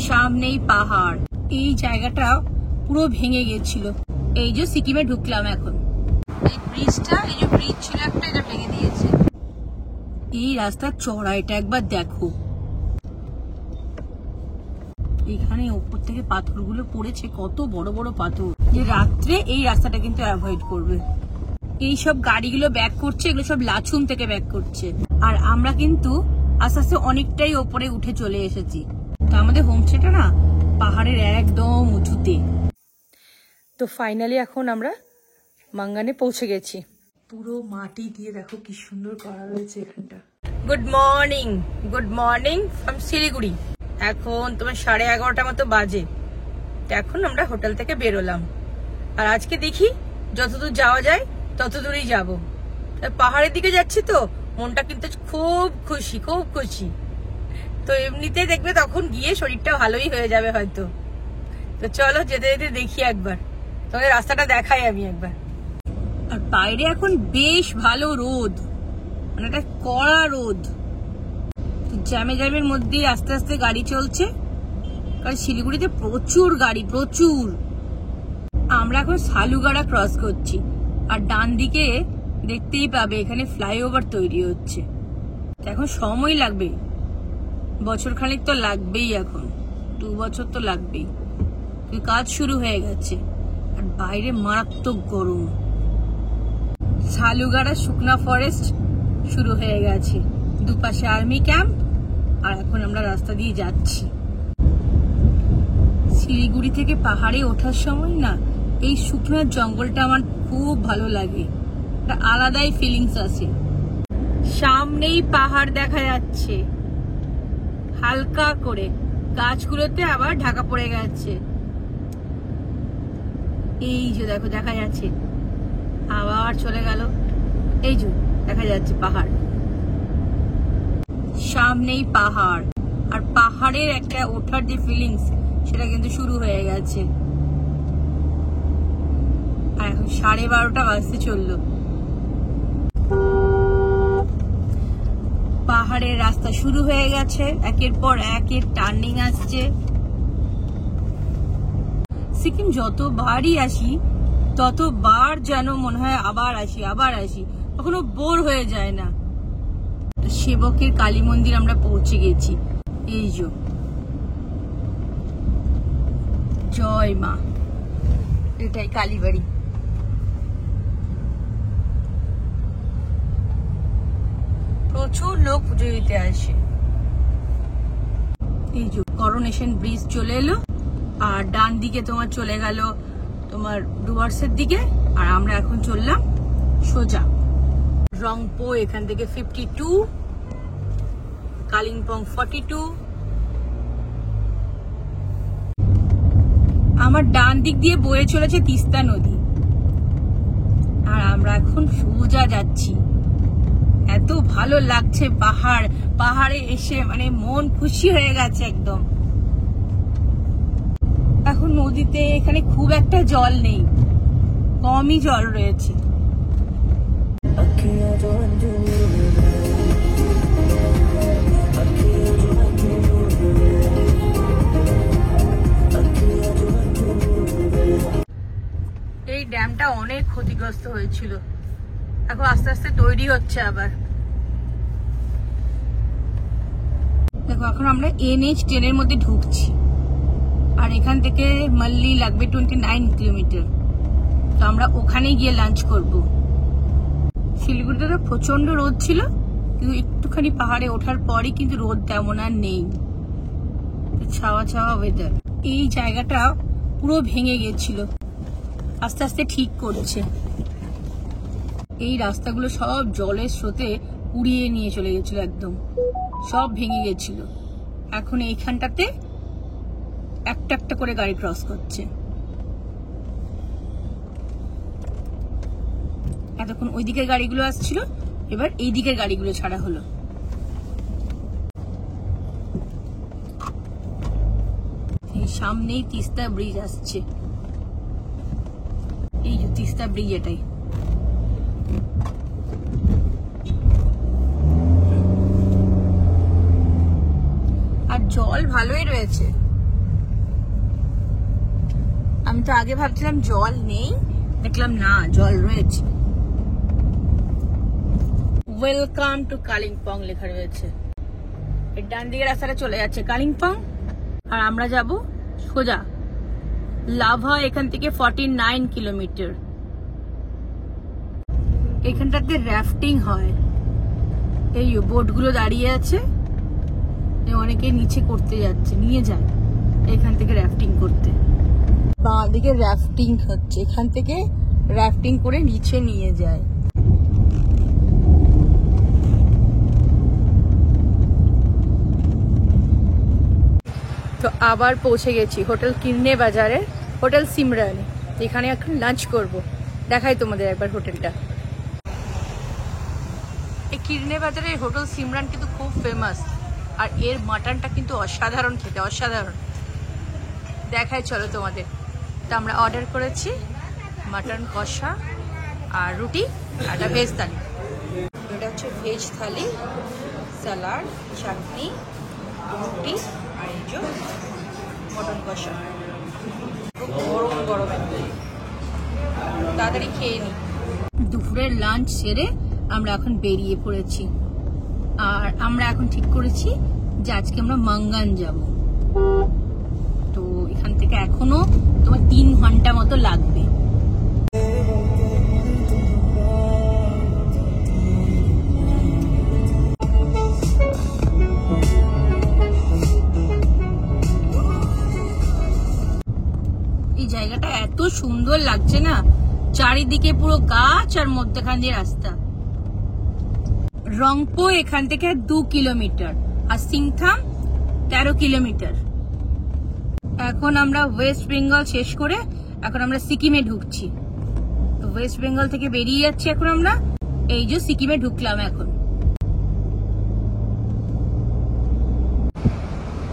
সামনেই পাহাড়। এই জায়গাটা পুরো ভেঙে গেছিল। এই যে সিকিমে ঢুকলাম এখন। এই ব্রিজটা, এই যে ব্রিজ ছিল একটা, এটা ভেঙে দিয়েছে। এই রাস্তার চড়াইটা একবার দেখো। এখানে উপর থেকে পাথরগুলো পড়েছে, কত বড় বড় পাথর। যে রাত্রে এই রাস্তাটা কিন্তু অ্যাভয়েড করবে। এই সব গাড়িগুলো ব্যাক করছে, এগুলো সব লাচুং থেকে ব্যাক করছে। আর আমরা কিন্তু আস্তে আস্তে অনেকটাই ওপরে উঠে চলে এসেছি। তো আমাদের হোমস্টেটা না পাহাড়ের একদম উঁচুতে। তো ফাইনালি এখন আমরা মাঙ্গানে পৌঁছে গেছি। পুরো মাটি দিয়ে দেখো কি সুন্দর করা রয়েছে এখানটা। Good morning from Siliguri. এখন তোমার 11:30 মতো বাজে। এখন আমরা হোটেল থেকে বেরোলাম। আর আজকে দেখি যতদূর যাওয়া যায় ততদূরই যাব। পাহাড়ের দিকে যাচ্ছি তো মনটা কিন্তু খুব খুশি, খুব খুশি। তো এমনিতে দেখবে তখন গিয়ে শরীরটা ভালোই হয়ে যাবে হয়তো। তো চলো যেতে যেতে দেখি একবার, তোমাদের রাস্তাটা দেখাই আমি একবার। আর বাইরে এখন বেশ ভালো রোদ, মানে একটা কড়া রোদ। জ্যামের মধ্যে আস্তে আস্তে গাড়ি চলছে, কারণ শিলিগুড়িতে প্রচুর গাড়ি, প্রচুর। আমরা এখন সালুগাড়া ক্রস করছি। আর ডান দিকে দেখতেই পাবে এখানে ফ্লাইওভার তৈরি হচ্ছে। এখন সময় লাগবে, বছর খানিক তো লাগবেই, এখন 2 বছর তো লাগবেই। কাজ শুরু হয়ে গেছে। আর বাইরে মারাত্মক গরম। সালুগাড়া শুকনা ফরেস্ট শুরু হয়ে গেছে, দুপাশে আর্মি ক্যাম্প। আর এখন আমরা রাস্তা দিয়ে যাচ্ছি। শিলিগুড়ি থেকে পাহাড়ে ওঠার সময় না এই শুকনো জঙ্গলটা আমার খুব ভালো লাগে, একটা আলাদাই ফিলিংস আছে। সামনেই পাহাড় দেখা যাচ্ছে হালকা করে, গাছগুলোতে আবার ঢাকা পড়ে গেছে। এই যে দেখো দেখা যাচ্ছে, আবার চলে গেল। এই যে দেখা যাচ্ছে পাহাড়, সামনেই পাহাড়। আর পাহাড়ের একটা ওঠার যে ফিলিংস সেটা কিন্তু শুরু হয়ে গেছে। আর এখন 12:30 বাজতে চললো। পাহাড়ের রাস্তা শুরু হয়ে গেছে, একের পর একের টার্নিং আসছে। সিকিম যতবারই আসি ততবার যেন মনে হয় আবার আসি, কখনো বোর হয়ে যায় না। সেবকের কালী মন্দির আমরা পৌঁছে গেছি। এই যে জয় মা, এটাই কালীবাড়ি। প্রচুর লোক পুজো দিতে আসে। এই যে করোনেশন ব্রিজ চলে এলো। আর ডান দিকে তোমার চলে গেল তোমার ডুয়ার্সের দিকে। আর আমরা এখন চললাম সোজা রংপো। এখান থেকে 52, কালিম্পং 42। আমার ডান দিক দিয়ে বয়ে চলেছে তিস্তা নদী। আর আমরা এখন সোজা যাচ্ছি। এত ভালো লাগছে পাহাড়ে এসে, মানে মন খুশি হয়ে গেছে একদম। এখন নদীতে এখানে খুব একটা জল নেই, কমই জল রয়েছে। এই ড্যামটা অনেক ক্ষতিগ্রস্ত হয়েছিল, এখন আস্তে আস্তে তৈরি হচ্ছে আবার। দেখো এখন আমরা NH10 এর মধ্যে ঢুকছি। আর এখান থেকে মাল্লি লাগবে 29 কিলোমিটার। তো আমরা ওখানে গিয়ে লাঞ্চ করব। শিলিগুড়িতে তো প্রচন্ড রোদ ছিল, কিন্তু একটুখানি পাহাড়ে ওঠার পরই কিন্তু রোদ তেমন আর নেই, ছাওয়া ছাওয়া ওয়েদার। এই জায়গাটা পুরো ভেঙে গেছিল, আস্তে আস্তে ঠিক করছে। এই রাস্তাগুলো সব জলের স্রোতে উড়িয়ে নিয়ে চলে গেছিল, একদম সব ভেঙে গেছিল। এখন এইখানটাতে একটা একটা করে গাড়ি ক্রস করছে। এতক্ষণ ওই দিকের গাড়িগুলো আসছিল, এবার এই দিকের গাড়িগুলো ছাড়া হলো। এই সামনেই তিস্তা ব্রিজ আসছে। এই যে তিস্তা ব্রিজ, এটাই। আর জল ভালোই রয়েছে, কিন্তু আগে ভাবছিলাম জল নেই, দেখলাম না জল রয়েছে। ওয়েলকাম টু কালিম্পং লেখা রয়েছে। এর ডান দিকে রাস্তাটা চলে যাচ্ছে কালিম্পং, আর আমরা যাব সোজা লাভা। এখান থেকে 49 কিলোমিটার। এখানটাতে রাফটিং হয়, এই বোটগুলো দাঁড়িয়ে আছে, অনেকে নিচে করতে যাচ্ছে, নিয়ে যায় এখান থেকে রাফটিং করতে। বাঁ দিকে রাফটিং হচ্ছে, এখান থেকে রাফটিং করে নিচে নিয়ে যায়। তো আবার পৌঁছে গেছি হোটেল কিরনে বাজারে, হোটেল সিমরান। এখানে এখন লাঞ্চ করব, দেখাই তোমাদের একবার হোটেলটা। এই কিরনে বাজারের হোটেল সিমরান কিন্তু খুব ফেমাস, আর এর মাটনটা কিন্তু অসাধারণ খেতে, অসাধারণ। দেখাই চলো তোমাদের। তো আমরা অর্ডার করেছি মাটন কষা আর রুটি, আর একটা ভেজ থালি। এটা হচ্ছে ভেজ থালি, স্যালাড, চাটনি, রুটি, আর এই যে মটন কষা। গরম গরম তাড়াতাড়ি খেয়ে নিই। দুপুরের লাঞ্চ সেরে আমরা এখন বেরিয়ে পড়েছি, আর আমরা এখন ঠিক করেছি যে আজকে আমরা মাঙ্গান যাব। তো এখান থেকে এখনো তোমার 3 ঘন্টা মতো লাগবে। এই জায়গাটা এত সুন্দর লাগছে না, চারিদিকে পুরো গাছ আর মধ্যখান দিয়ে রাস্তা। রংপো এখান থেকে 2 কিলোমিটার, আর সিংথাম 13 কিলোমিটার। এখন আমরা ওয়েস্ট বেঙ্গল শেষ করে এখন আমরা সিকিমে ঢুকছি। ওয়েস্ট বেঙ্গল থেকে বেরিয়ে যাচ্ছি এখন আমরা, এই যে সিকিমে ঢুকলাম এখন।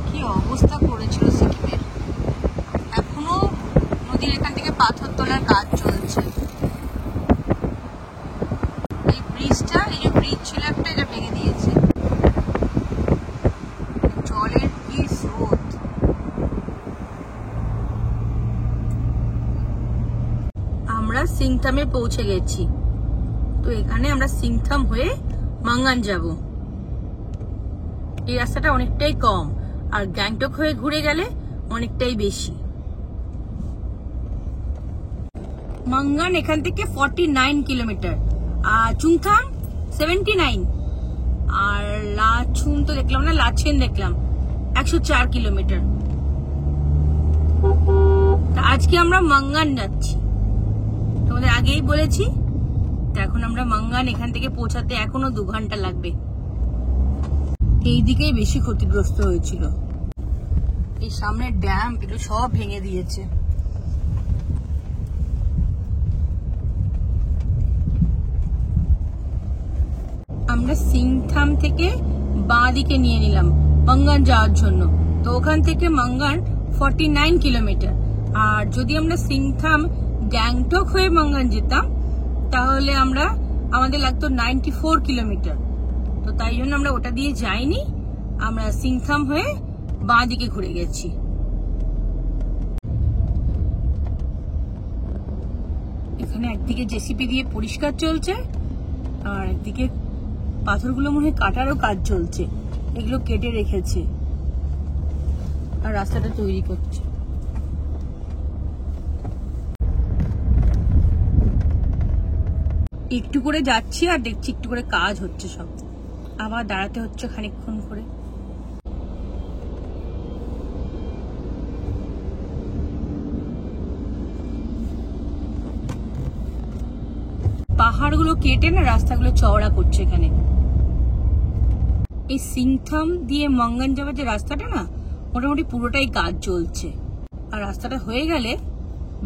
কি অবস্থা করেছিল সিকিমের, এখনো নদীর এখান থেকে পাথর তোলার কাজ চলছে। এই ব্রিজটা, এই যে ব্রিজ ছিল একটা, এটা ভেঙে দিয়েছে। জলের কি স্রোত। আমরা সিংথামে পৌঁছে গেছি। তো এখানে আমরা সিংথাম হয়ে মাঙ্গান যাব। এই রাস্তাটা অনেকটাই কম, আর গ্যাংটক হয়ে ঘুরে গেলে অনেকটাই বেশি। মাঙ্গান এখান থেকে 49 কিলোমিটার, আর চুংথাম 79, আর লাচুন তো দেখলাম না, লাচেন দেখলাম 104 কিলোমিটার। আজকে আমরা মাঙ্গান যাচ্ছি, তোমাদের আগেই বলেছি। এখন আমরা মাঙ্গান এখান থেকে পৌঁছাতে এখনো 2 ঘন্টা লাগবে। এই দিকেই বেশি ক্ষতিগ্রস্ত হয়েছিল, এই সামনে ড্যাম এগুলো সব ভেঙে দিয়েছে। আমরা সিংথাম থেকে বাঁ দিকে নিয়ে নিলাম মাঙ্গান যাওয়ার জন্য। তো ওখান থেকে মাঙ্গান 49 কিলোমিটার, আর যদি আমরা সিংথাম গ্যাংটক হয়ে মাঙ্গান যেতাম তাহলে আমাদের লাগতো 94 কিলোমিটার। তো তাই জন্য আমরা ওটা দিয়ে যাইনি, আমরা সিংথাম হয়ে বাঁ দিকে ঘুরে গেছি। এখানে একদিকে জেসিপি দিয়ে পরিষ্কার চলছে, আর একদিকে পাথরগুলো মনে হয় কাটারও কাজ চলছে, এগুলো কেটে রেখেছে আর রাস্তাটা তৈরি করছে। একটু করে যাচ্ছি আর দেখছি একটু করে কাজ হচ্ছে, সব আবার দাঁড়াতে হচ্ছে খানিকক্ষণ করে। পাহাড়গুলো কেটে না রাস্তাগুলো চওড়া করছে এখানে। এই সিংথাম দিয়ে মাঙ্গান যাওয়ার যে রাস্তাটা না, মোটামুটি পুরোটাই কাজ চলছে, আর রাস্তাটা হয়ে গেলে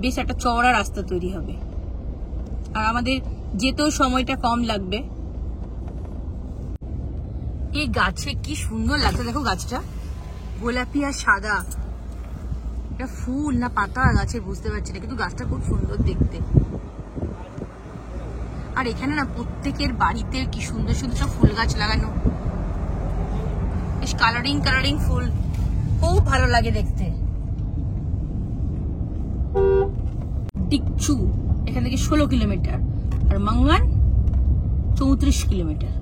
বেশ একটা চওড়া রাস্তা তৈরি হবে, আর আমাদের যেতেও সময়টা কম লাগবে। এই গাছে কি সুন্দর লাগছে, দেখো গাছটা গোলাপি আর সাদা। এটা ফুল না পাতা গাছে বুঝতে পারছি না, কিন্তু গাছটা খুব সুন্দর দেখতে। আর এখানে না প্রত্যেকের বাড়িতে কি সুন্দর সুন্দর সব ফুল গাছ লাগানো, বেশ কালারিং কালারিং ফুল, খুব ভালো লাগে দেখতে। টিকচু এখান থেকে 16 কিলোমিটার, আর মাঙ্গান 34 কিলোমিটার।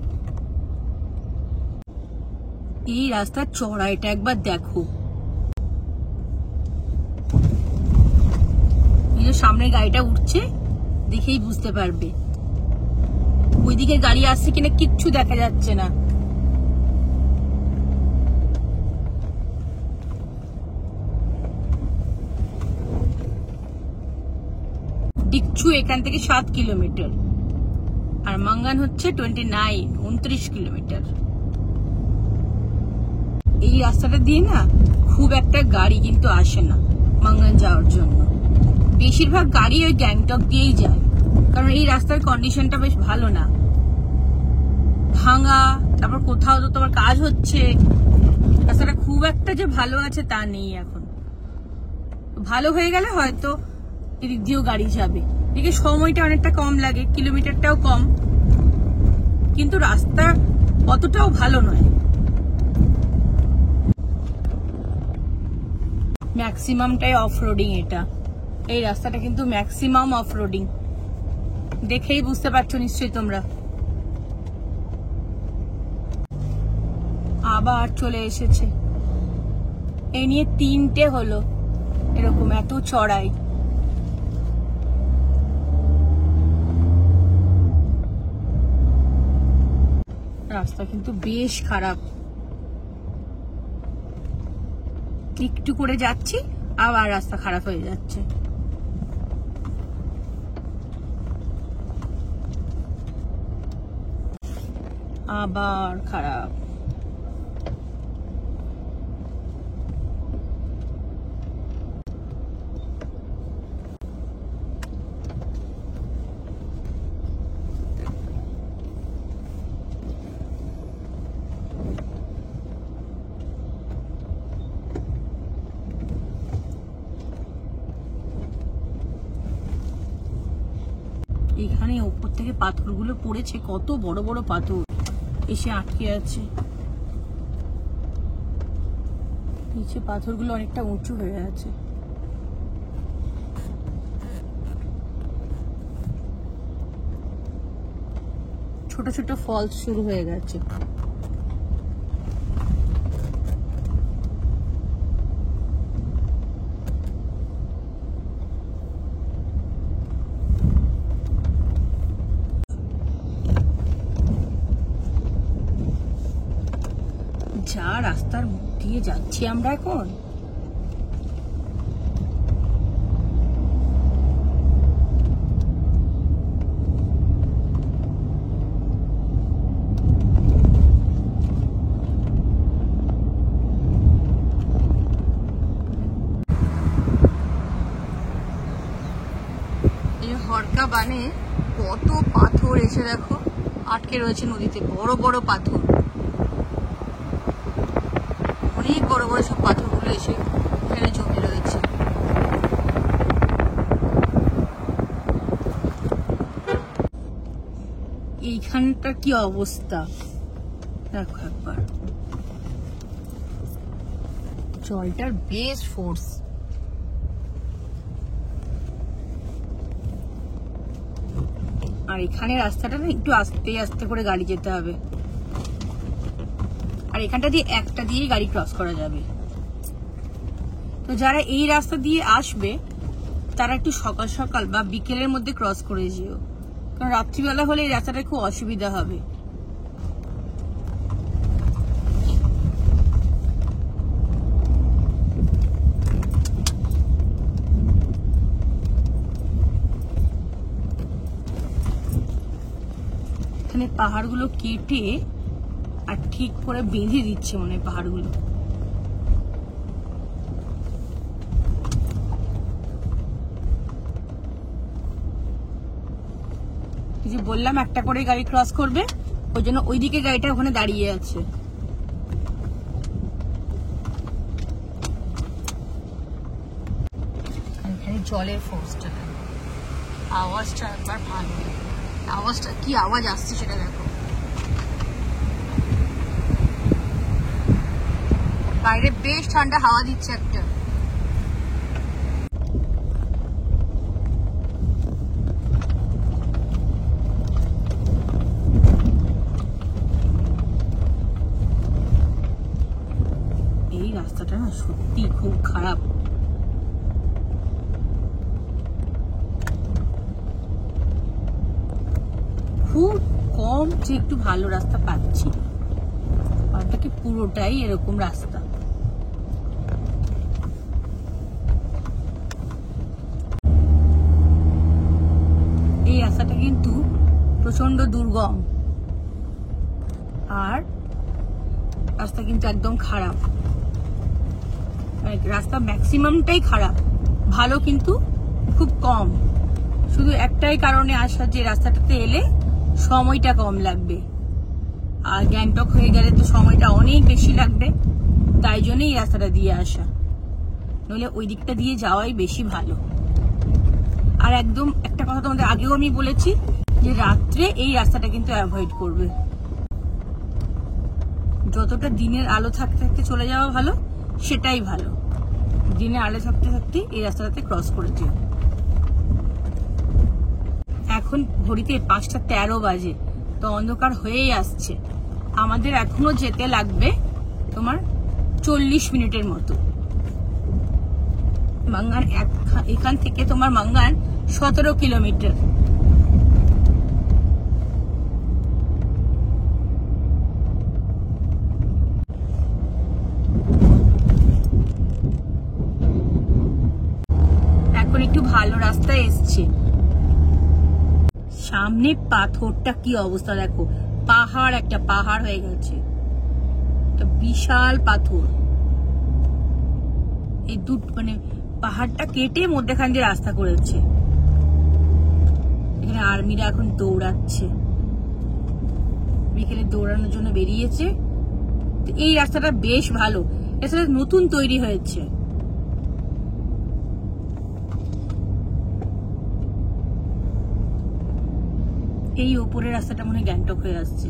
এই রাস্তার চড়াইটা একবার দেখো। এই যে সামনে গাড়িটা উঠছে, দেখেই বুঝতে পারবে। ওইদিকে গাড়ি আসছে কিনা কিচ্ছু দেখা যাচ্ছে না। টিকচু এখান থেকে 7 কিলোমিটার, আর মাঙ্গান হচ্ছে 29 কিলোমিটার। এই রাস্তাটা দিয়ে না খুব একটা গাড়ি কিন্তু আসে না মাঙ্গান যাওয়ার জন্য। বেশিরভাগ গাড়ি ওই গ্যাংটক দিয়েই যায়, কারণ এই রাস্তার কন্ডিশনটা বেশ ভালো না, ভাঙা। তারপর কোথাও তো তোমার কাজ হচ্ছে, রাস্তাটা খুব একটা যে ভালো আছে তা নেই এখন। ভালো হয়ে গেলে হয়তো এদিক দিয়েও গাড়ি যাবে। এদিকে সময়টা অনেকটা কম লাগে, কিলোমিটারটাও কম, কিন্তু রাস্তা অতটাও ভালো নয়। ম্যাক্সিমামটাই অফ রোডিং। এটা এই রাস্তাটা কিন্তু ম্যাক্সিমাম অফ রোডিং, দেখেই বুঝতে পারছো নিশ্চয়ই তোমরা। আবার চলে এসেছে। এই নিয়ে 3টে হলো এরকম, এত চড়াই। রাস্তা কিন্তু বেশ খারাপ। একটু করে যাচ্ছি, আবার রাস্তা খারাপ হয়ে যাচ্ছে। আবার খারাপ। এখানে উপর থেকে পাথরগুলো পড়েছে, কত বড় বড় পাথর এসে আটকে আছে। নিচে পাথরগুলো অনেকটা উঁচু হয়ে আছে। ছোট ছোট ফলস শুরু হয়ে গেছে। যা রাস্তার মুখ দিয়ে যাচ্ছি আমরা এখন, এই হরকা বানে কত পাথর এসে দেখো আটকে রয়েছে নদীতে, বড় বড় পাথর, অনেক বড় বড় সব পাথরগুলো এসে এখানে জমে রয়েছে। এইখানটা কি অবস্থা দেখো একবার, জলটার বেশ ফোর্স। আর এখানে রাস্তাটা না একটু আস্তে আস্তে করে গাড়ি যেতে হবে, আর এখানটা দিয়ে একটা দিয়েই গাড়ি ক্রস করা যাবে। তো যারা এই রাস্তা দিয়ে আসবে তারা একটু সকাল সকাল বা বিকেলের মধ্যে ক্রস করে যেও, কারণ রাত্রিবেলা হলে এই রাস্তাটা খুব অসুবিধা হবে। এখানে পাহাড়গুলো কেটে আর ঠিক করে বেঁধে দিচ্ছে মনে হয় পাহাড়গুলো। যে বললাম একটা করে গাড়ি ক্রস করবে, ওই জন্য ওইদিকে গাড়িটা ওখানে দাঁড়িয়ে আছে। এখানে জলের ফোর্সটা, আওয়াজটা একবার ভালো, আওয়াজটা কি আওয়াজ আসছে সেটা দেখো। বাইরে বেশ ঠান্ডা হাওয়া দিচ্ছে একটা। সত্যি খুব খারাপ। খুব কম যে একটু ভালো রাস্তা পাচ্ছি, কি পুরোটাই এরকম রাস্তা। এই রাস্তাটা কিন্তু প্রচন্ড দুর্গম, আর রাস্তা কিন্তু একদম খারাপ। রাস্তা ম্যাক্সিমামটাই খারাপ, ভালো কিন্তু খুব কম। শুধু একটাই কারণে আসা, যে রাস্তাটাতে এলে সময়টা কম লাগবে, আর গ্যাংটক হয়ে গেলে তো সময়টা অনেক বেশি লাগবে, তাই জন্যই এই রাস্তাটা দিয়ে আসা। নইলে ওই দিকটা দিয়ে যাওয়াই বেশি ভালো। আর একদম একটা কথা তোমাদের আগেও আমি বলেছি, যে রাত্রে এই রাস্তাটা কিন্তু অ্যাভয়েড করবে। যতটা দিনের আলো থাকতে থাকতে চলে যাওয়া ভালো, সেটাই ভালো। দিনের আলো থাকতে থাকতে এই রাস্তাটাতে ক্রস করে যেও। এখন ঘড়িতে 5:13 বাজে, তো অন্ধকার হয়েই আসছে। আমাদের এখনো যেতে লাগবে তোমার 40 মিনিটের মতো। মাঙ্গান এখান থেকে তোমার মাঙ্গান 17 কিলোমিটার। এখন একটু ভালো রাস্তায় এসছে। সামনে পাথরটা কি অবস্থা দেখো, পাহাড়, একটা পাহাড় হয়ে গেছে, একটা বিশাল পাথর। এই মানে পাহাড়টা কেটে মধ্যখান দিয়ে রাস্তা করেছে। এখানে আর্মিরা এখন দৌড়াচ্ছে, বিকেলে দৌড়ানোর জন্য বেরিয়েছে। এই রাস্তাটা বেশ ভালো, রাস্তাটা নতুন তৈরি হয়েছে। এই ওপরের রাস্তাটা মনে হয় গ্যাংটক হয়ে আসছে।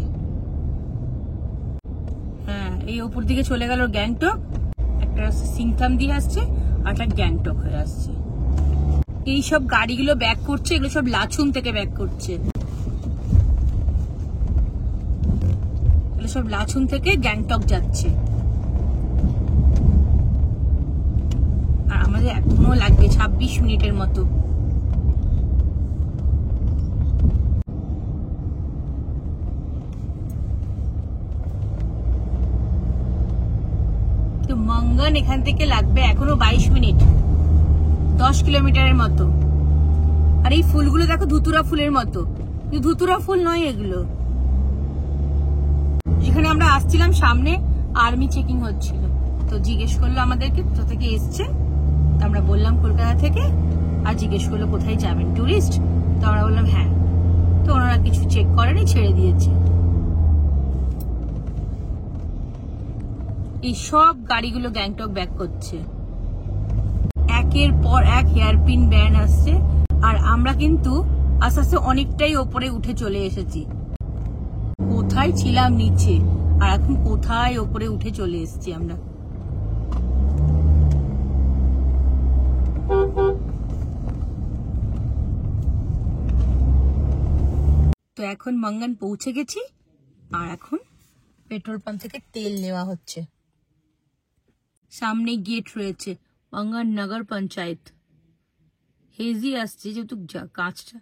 হ্যাঁ, এই ওপর দিকে চলে গেল গ্যাংটক, একটা রাস্তা সিংথাম দিয়ে আসছে, আর একটা গ্যাংটক হয়ে আসছে। এই সব গাড়িগুলো ব্যাক করছে, এগুলো সব লাচুং থেকে ব্যাক করছে। এগুলো সব লাচুং থেকে গ্যাংটক যাচ্ছে। আর আমাদের এখনো লাগবে 26 মিনিটের মতো। মাঙ্গান এখান থেকে লাগবে এখনো 22 মিনিট, 10 কিলোমিটারের মতো। আর এই ফুলগুলো দেখো ধুতুরা ফুলের মতো, ধুতুরা ফুল নয় এগুলো। যেখানে আমরা আসছিলাম সামনে আর্মি চেকিং হচ্ছিল, তো জিজ্ঞেস করলো আমাদেরকে কোথা থেকে এসছে। তো আমরা বললাম কলকাতা থেকে, আর জিজ্ঞেস করলো কোথায় যাবেন, টুরিস্ট? তো আমরা বললাম হ্যাঁ। তো ওনারা কিছু চেক করেনি, ছেড়ে দিয়েছে। এই সব গাড়িগুলো গ্যাংটক ব্যাক করছে, একের পর এক হেয়ারপিন ব্যান্ড আসছে। আর আমরা কিন্তু আস্তে আস্তে অনেকটাই ওপরে উঠে চলে এসেছি। কোথায় ছিলাম নিচে, আর এখন কোথায় ওপরে উঠে চলে এসেছি আমরা। তো এখন মাঙ্গান পৌঁছে গেছি, আর এখন পেট্রোল পাম্প থেকে তেল নেওয়া হচ্ছে। সামনে গেট রয়েছে, মাঙ্গান নগর পঞ্চায়েত। হেজি আসছে, যেহেতু কাঁচটা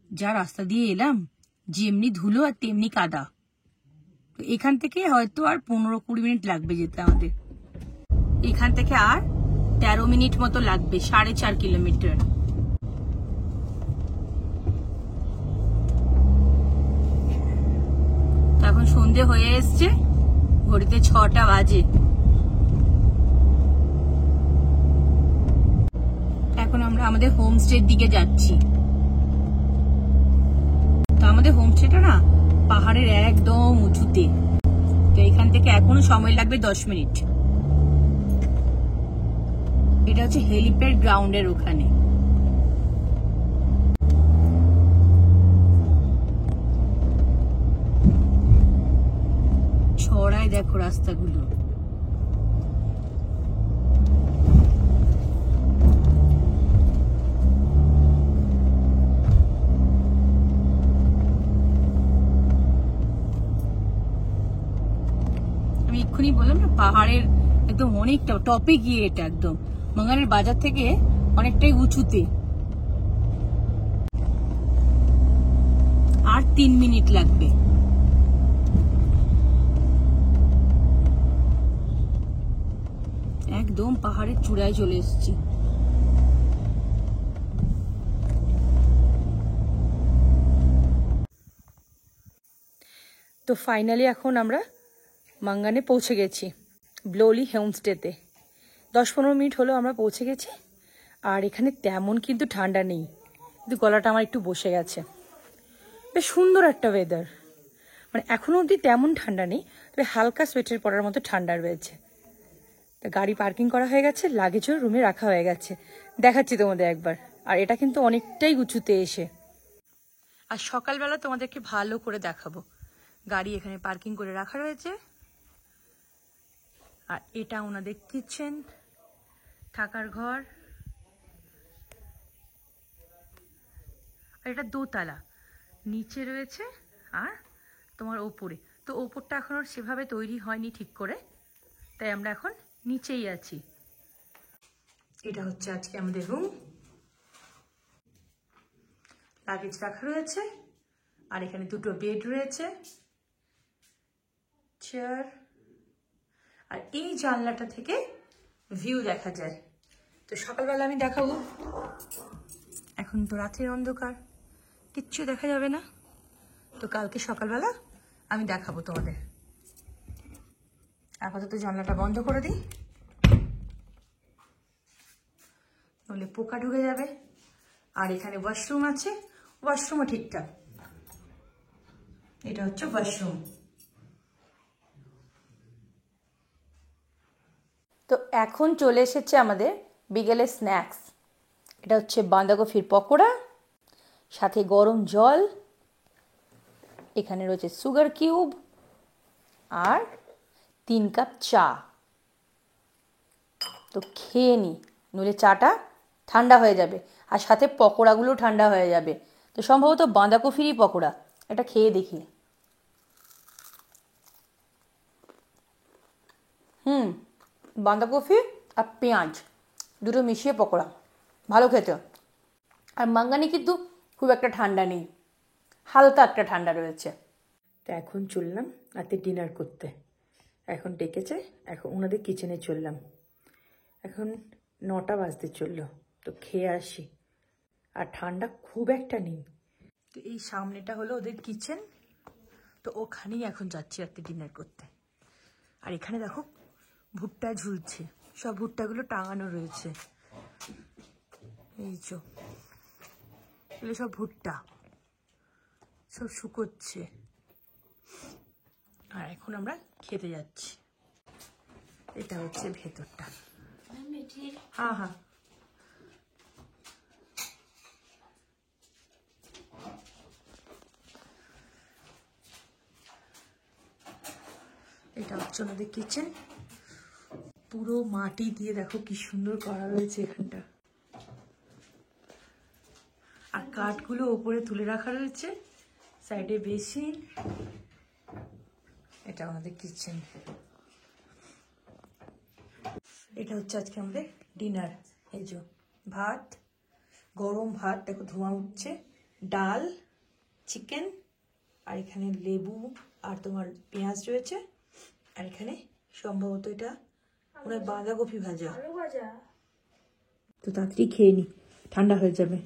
যা রাস্তা দিয়ে এলাম, যেমনি ধুলো আর তেমনি কাদা। তো এখান থেকে হয়তো আর 15-20 মিনিট লাগবে যেতে আমাদের। এখান থেকে আর 13 মিনিট মতো লাগবে, 4.5 কিলোমিটার। এখন সন্ধে হয়ে এসছে, ঘড়িতে 6টা বাজে। এখন আমরা আমাদের হোমস্টের দিকে যাচ্ছি। তো আমাদের হোমস্টেটা না পাহাড়ের একদম উঁচুতে, তো এখান থেকে এখনো সময় লাগবে 10 মিনিট। এটা হচ্ছে হেলিপ্যাড গ্রাউন্ডের ওখানে। ছড়ায় দেখো রাস্তাগুলো। আমি এক্ষুনি বললাম না পাহাড়ের একদম অনেকটা টপে গিয়ে, এটা একদম মাঙ্গানের বাজার থেকে অনেকটাই উঁচুতে। আর 3 মিনিট লাগবে। একদম পাহাড়ের চূড়ায় চলে এসেছি। তো ফাইনালি এখন আমরা মাঙ্গানে পৌঁছে গেছি, ব্লোলি হোমস্টেতে। 10-15 মিনিট হলো আমরা পৌঁছে গেছি। আর এখানে তেমন কিন্তু ঠান্ডা নেই, কিন্তু গলাটা আমার একটু বসে গেছে। বেশ সুন্দর একটা ওয়েদার, মানে এখনো অবধি তেমন ঠান্ডা নেই, তবে হালকা সোয়েটার পরার মতো ঠান্ডা রয়েছে। তা গাড়ি পার্কিং করা হয়ে গেছে, লাগেজও রুমে রাখা হয়ে গেছে, দেখাচ্ছি তোমাদের একবার। আর এটা কিন্তু অনেকটাই উঁচুতে এসে। আর সকালবেলা তোমাদেরকে ভালো করে দেখাবো। গাড়ি এখানে পার্কিং করে রাখা রয়েছে। আর এটা ওনাদের কিচেন, থাকার ঘর। আর এটা দোতলা, নিচে রয়েছে আর তোমার ওপরে। তো ওপরটা এখন আর সেভাবে তৈরি হয়নি ঠিক করে, তাই আমরা এখন নিচেই আছি। এটা হচ্ছে আজকে আমাদের রুম, লাগেজ রাখা রয়েছে। আর এখানে 2টো বেড রয়েছে, চেয়ার। আর এই জানলাটা থেকে ভিউ দেখা যায়। তো সকালবেলা আমি দেখাবো। এখন তো রাতের অন্ধকার, কিচ্ছু দেখা যাবে না। তো কালকে সকালবেলা আমি দেখাবো তোমাদের। আপাতত জানলাটা বন্ধ করে দিই, নইলে পোকা ঢুকে যাবে। আর এখানে ওয়াশরুম আছে, ওয়াশরুমও ঠিকঠাক। এটা হচ্ছে ওয়াশরুম। তো এখন চলে এসেছে আমাদের বিকেলের স্ন্যাক্স। এটা হচ্ছে বাঁধাকপির পকোড়া, সাথে গরম জল, এখানে রয়েছে সুগার কিউব আর 3 কাপ চা। তো খেয়ে নি, নইলে চাটা ঠান্ডা হয়ে যাবে আর সাথে পকোড়াগুলো ঠান্ডা হয়ে যাবে। তো সম্ভবত বাঁধাকপিরই পকোড়া, এটা খেয়ে দেখি। বাঁধাকপি আর পেঁয়াজ দুটো মিশিয়ে পকোড়া, ভালো খেতে। আর মাঙ্গানি কিন্তু খুব একটা ঠান্ডা নেই, হালকা একটা ঠান্ডা রয়েছে। তো এখন চললাম রাতে ডিনার করতে। এখন ডেকেছে, এখন ওনাদের কিচেনে চললাম। এখন 9টা বাজতে চললো, তো খেয়ে আসি। আর ঠান্ডা খুব একটা নেই। তো এই সামনেটা হলো ওদের কিচেন, তো ওখানেই এখন যাচ্ছি রাতে ডিনার করতে। আর এখানে দেখো ভুট্টা ঝুলছে, সব ভুট্টাগুলো টাঙানো রয়েছে। এই যে এগুলো সব ভুট্টা, সব শুকোচ্ছে। আর এখন আমরা খেতে যাচ্ছি। এটা হচ্ছে ভেতরটা। হ্যাঁ হ্যাঁ, এটা হচ্ছে ওনাদের কিচেন। পুরো মাটি দিয়ে দেখো কি সুন্দর করা রয়েছে এখানটা। আর কাঠগুলো ওপরে তুলে রাখা রয়েছে, সাইডে বেসিন। এটা আমাদের কিচেন। এটা হচ্ছে আজকে আমাদের ডিনার। এই যে ভাত, গরম ভাত, দেখো ধোঁয়া উঠছে, ডাল, চিকেন, আর এখানে লেবু আর তোমার পেঁয়াজ রয়েছে। আর এখানে সম্ভবত এটা ওনার বাঁধাকপি ভাজা। তো তাড়াতাড়ি খেয়ে নি, ঠান্ডা হয়ে যাবে।